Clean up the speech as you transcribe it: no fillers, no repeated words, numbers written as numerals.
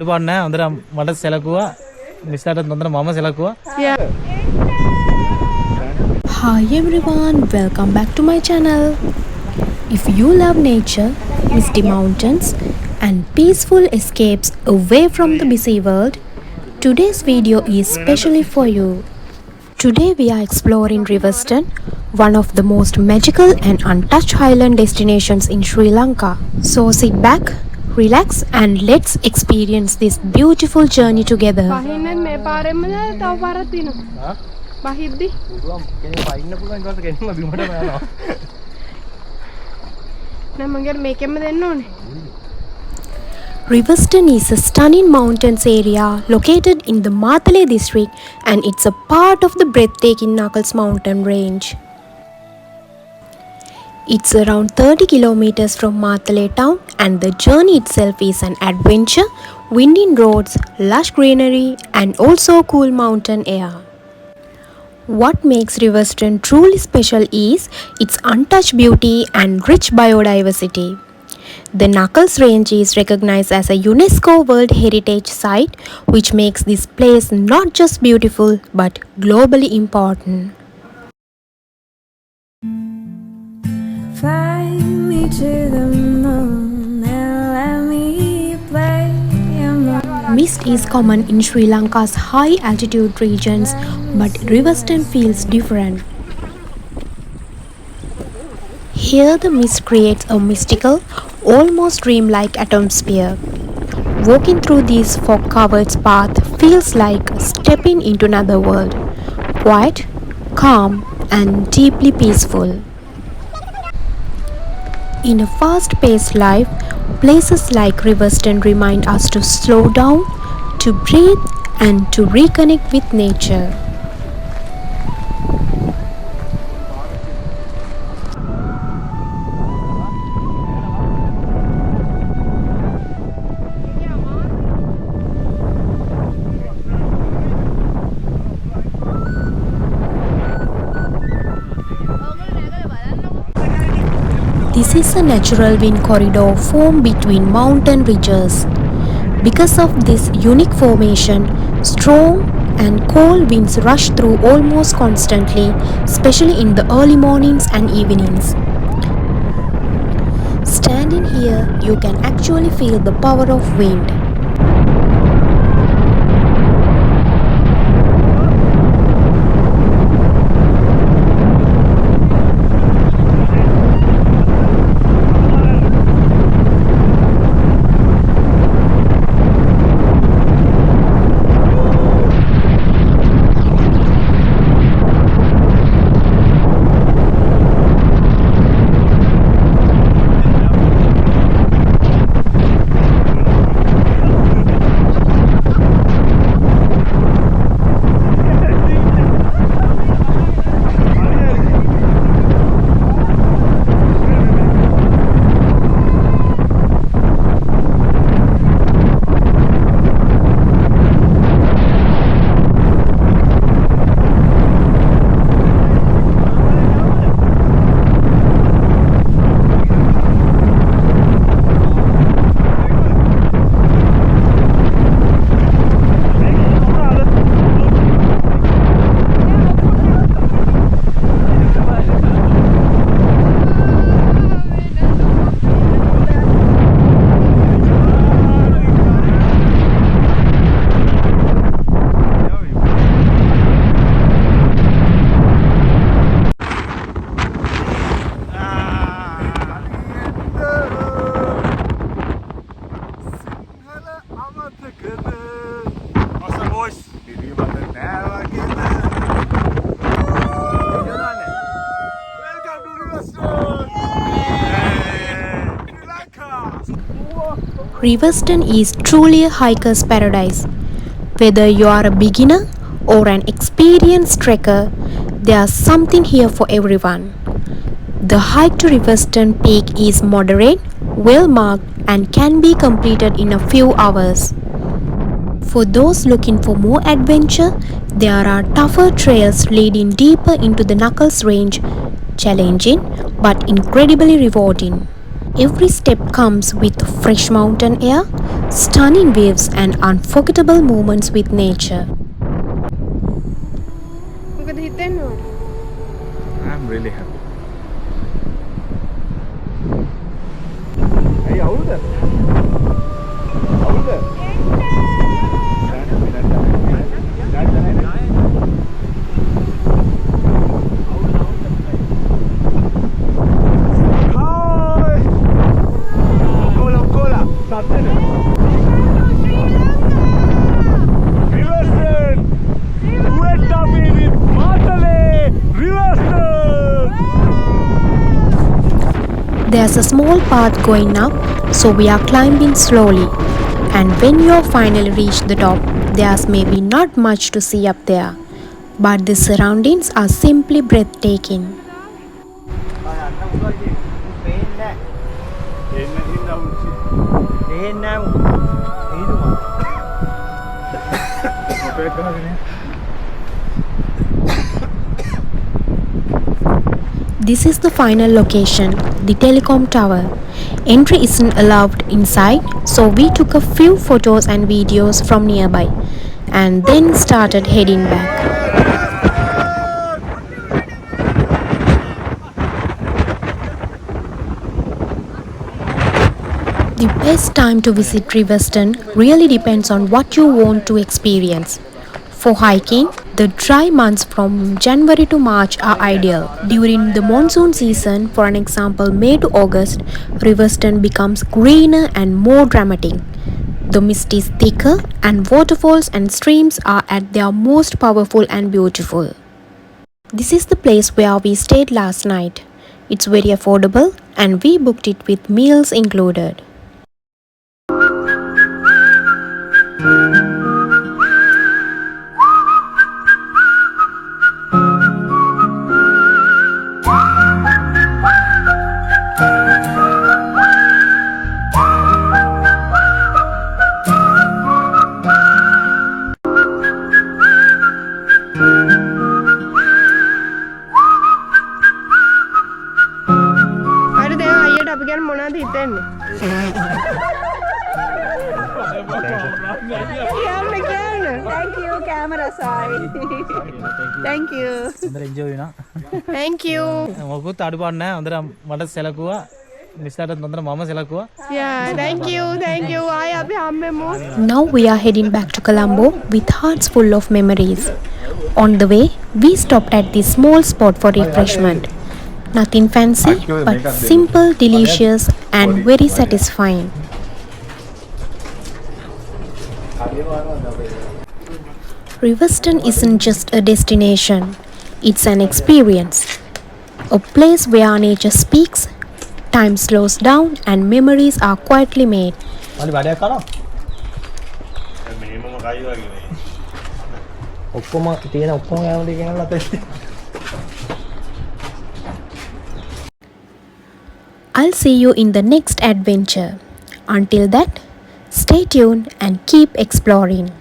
පාන්න හොඳට මට සැලකුවා මිස්ටර්ට හොඳට මම සැලකුවා. Hi everyone, welcome back to my channel. If you love nature, misty mountains and peaceful escapes away from the busy world, today's video is specially for you. Today we are exploring Riverston, one of the most magical and untouched highland destinations in Sri Lanka. So sit back, relax and let's experience this beautiful journey together. Riverston is a stunning mountains area located in the Matale district and it's a part of the breathtaking Knuckles mountain range. It's around 30 kilometers from Matale town and the journey itself is an adventure, winding roads, lush greenery and also cool mountain air. What makes Riverston truly special is its untouched beauty and rich biodiversity. The Knuckles Range is recognized as a UNESCO World Heritage Site, which makes this place not just beautiful but globally important. Fly me to the moon and let me play among. Mist is common in Sri Lanka's high altitude regions, but Riverston feels different. Here the mist creates a mystical, almost dreamlike atmosphere. Walking through this fog-covered path feels like stepping into another world, quiet, calm and deeply peaceful. In a fast-paced life, places like Riverston remind us to slow down, to breathe and to reconnect with nature. This is a natural wind corridor formed between mountain ridges. Because of this unique formation, strong and cold winds rush through almost constantly, especially in the early mornings and evenings. Standing here, you can actually feel the power of wind. Riverston is truly a hiker's paradise. Whether you are a beginner or an experienced trekker, there's something here for everyone. The hike to Riverston Peak is moderate, well marked and can be completed in a few hours. For those looking for more adventure, there are tougher trails leading deeper into the Knuckles Range, challenging but incredibly rewarding. Every step comes with fresh mountain air, stunning views, and unforgettable moments with nature. I'm really happy. Riverston! Wet up with Matale! Riverston! There's a small path going up, so we are climbing slowly. And when you finally reach the top, there's maybe not much to see up there, but the surroundings are simply breathtaking. This is the final location, the telecom tower. Entry isn't allowed inside, so we took a few photos and videos from nearby and then started heading back. The best time to visit Riverston really depends on what you want to experience. For hiking, the dry months from January to March are ideal. During the monsoon season, for an example May to August, Riverston becomes greener and more dramatic. The mist is thicker and waterfalls and streams are at their most powerful and beautiful. This is the place where we stayed last night. It's very affordable and we booked it with meals included. Thank you, camera side. Thank you. enjoy na. Thank you. මොකුත් අඩුපාඩු නැහැ. හොඳට මට සැලකුවා. මිස්ටර්ටත් හොඳට මම සැලකුවා. Yeah, thank you. ආයෙ අපි හම්බෙමු. Now we are heading back to Colombo with hearts full of memories. On the way, we stopped at this small spot for refreshment. Nothing fancy, but simple, delicious, and very satisfying. Riverston isn't just a destination, it's an experience. A place where nature speaks, time slows down, and memories are quietly made. I'll see you in the next adventure. Until that, stay tuned and keep exploring.